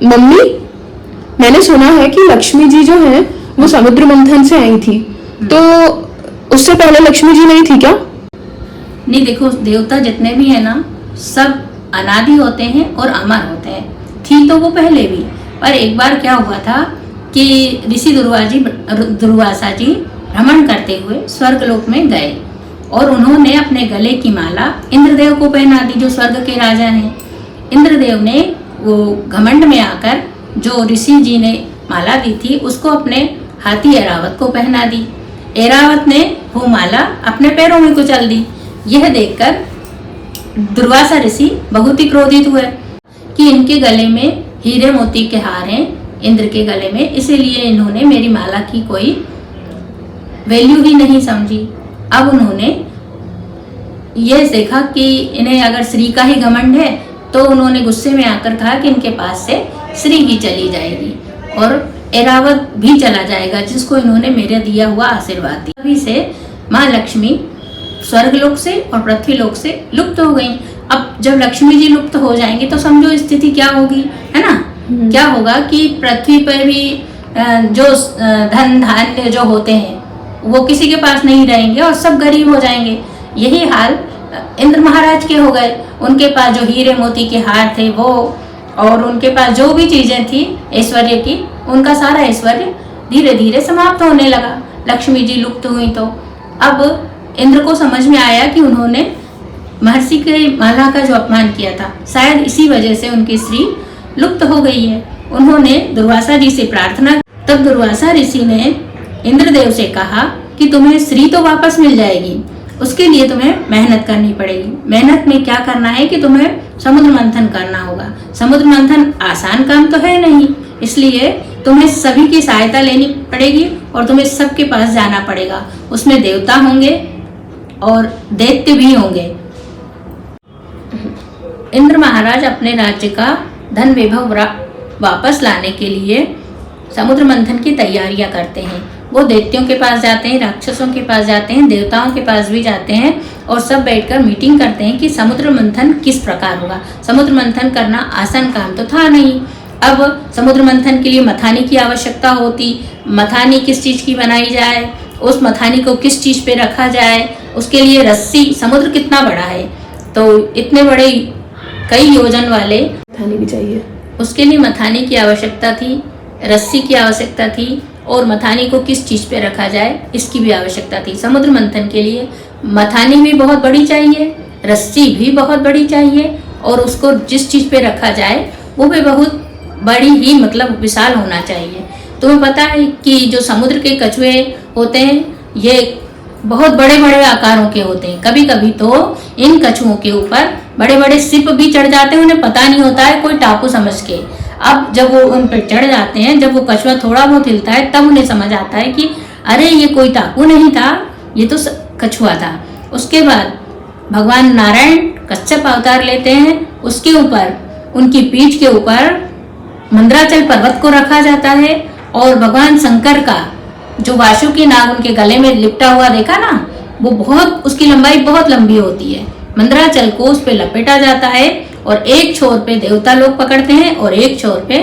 Mummy, मैंने सुना है कि लक्ष्मी जी जो है वो समुद्र मंथन से आई थी, तो उससे पहले लक्ष्मी जी नहीं थी क्या? नहीं, देखो, देवता जितने भी है ना, सब अनादि होते हैं और अमर होते हैं। थी तो वो पहले भी, पर एक बार क्या हुआ था कि ऋषि दुर्वासा जी भ्रमण करते हुए स्वर्गलोक में गए और उन्होंने अपने गले की माला इंद्रदेव को पहना दी, जो स्वर्ग के राजा हैं। इंद्रदेव ने वो घमंड में आकर जो ऋषि जी ने माला दी थी उसको अपने हाथी ऐरावत को पहना दी। ऐरावत ने वो माला अपने पैरों में कुचल दी। यह देखकर दुर्वासा ऋषि बहुत ही क्रोधित हुए कि इनके गले में हीरे मोती के हार हैं, इंद्र के गले में, इसीलिए इन्होंने मेरी माला की कोई वैल्यू ही नहीं समझी। अब उन्होंने ये देखा कि इन्हें अगर श्री का ही घमंड है, तो उन्होंने गुस्से में आकर कहा कि इनके पास से श्री ही चली जाएगी और ऐरावत भी चला जाएगा, जिसको इन्होंने मेरे दिया हुआ आशीर्वाद दिया। तभी से माँ लक्ष्मी स्वर्गलोक से और पृथ्वीलोक से लुप्त हो गई। अब जब लक्ष्मी जी लुप्त हो जाएंगी तो समझो स्थिति क्या होगी, है ना? क्या होगा कि पृथ्वी पर भी जो धन धान्य जो होते हैं वो किसी के पास नहीं रहेंगे और सब गरीब हो जाएंगे। यही हाल इंद्र महाराज के हो गए। उनके पास जो हीरे मोती के हार थे वो, और उनके पास जो भी चीजें थी ऐश्वर्य की, उनका सारा ऐश्वर्य धीरे धीरे समाप्त होने लगा। लक्ष्मी जी लुप्त हुई तो अब इंद्र को समझ में आया कि उन्होंने महर्षि के माला का जो अपमान किया था, शायद इसी वजह से उनकी श्री लुप्त हो गई है। उन्होंने दुर्वासा जी से प्रार्थना, तब दुर्वासा ऋषि ने इंद्रदेव से कहा कि तुम्हें श्री तो वापस मिल जाएगी, उसके लिए तुम्हें मेहनत करनी पड़ेगी। मेहनत में क्या करना है कि तुम्हें समुद्र मंथन करना होगा। समुद्र मंथन आसान काम तो है नहीं, इसलिए तुम्हें सभी की सहायता लेनी पड़ेगी और तुम्हें सबके पास जाना पड़ेगा। उसमें देवता होंगे और दैत्य भी होंगे। इंद्र महाराज अपने राज्य का धन वैभव वापस लाने के लिए समुद्र मंथन की तैयारियां करते हैं। वो दैत्यों के पास जाते हैं, राक्षसों के पास जाते हैं, देवताओं के पास भी जाते हैं और सब बैठकर मीटिंग करते हैं कि समुद्र मंथन किस प्रकार होगा। समुद्र मंथन करना आसान काम तो था नहीं। अब समुद्र मंथन के लिए मथानी की आवश्यकता होती। मथानी किस चीज की बनाई जाए, उस मथानी को किस चीज पे रखा जाए, उसके लिए रस्सी, समुद्र कितना बड़ा है तो इतने बड़े कई योजन वाले मथानी भी चाहिए। उसके लिए मथानी की आवश्यकता थी, रस्सी की आवश्यकता थी और मथानी को किस चीज पे रखा जाए इसकी भी आवश्यकता थी। समुद्र मंथन के लिए मथानी भी बहुत बड़ी चाहिए, रस्सी भी बहुत बड़ी चाहिए और उसको जिस चीज पे रखा जाए वो भी बहुत बड़ी ही, मतलब विशाल होना चाहिए। तुम्हें पता है कि जो समुद्र के कछुए होते हैं ये बहुत बड़े बड़े आकारों के होते हैं। कभी कभी तो इन कछुओं के ऊपर बड़े बड़े सिप भी चढ़ जाते हैं, उन्हें पता नहीं होता है, कोई टापू समझ के। अब जब वो उन पर चढ़ जाते हैं, जब वो कछुआ थोड़ा बहुत हिलता है तब उन्हें समझ आता है कि अरे ये कोई टापू नहीं था, ये तो कछुआ था। उसके बाद भगवान नारायण कच्छप अवतार लेते हैं, उसके ऊपर उनकी पीठ के ऊपर मंदराचल पर्वत को रखा जाता है और भगवान शंकर का जो वासुकी नाग उनके गले में लिपटा हुआ देखा ना, वो बहुत, उसकी लंबाई बहुत लंबी होती है। मंदराचल को उस पे लपेटा जाता है और एक छोर पे देवता लोग पकड़ते हैं और एक छोर पे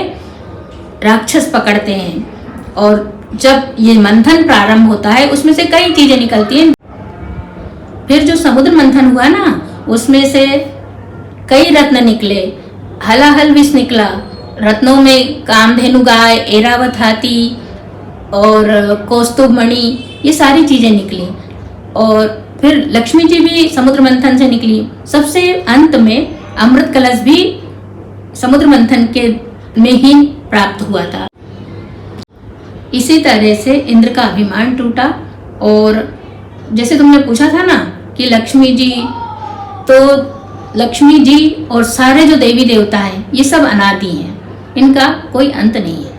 राक्षस पकड़ते हैं। और जब ये मंथन प्रारंभ होता है उसमें से कई चीजें निकलती हैं। फिर जो समुद्र मंथन हुआ ना, उसमें से कई रत्न निकले, हलाहल विष निकला। रत्नों में कामधेनु गाय, ऐरावत हाथी और कौस्तुभ मणि, ये सारी चीजें निकली। और फिर लक्ष्मी जी भी समुद्र मंथन से निकली। सबसे अंत में अमृत कलश भी समुद्र मंथन के में ही प्राप्त हुआ था। इसी तरह से इंद्र का अभिमान टूटा। और जैसे तुमने पूछा था ना कि लक्ष्मी जी, तो लक्ष्मी जी और सारे जो देवी देवता हैं ये सब अनादि हैं, इनका कोई अंत नहीं है।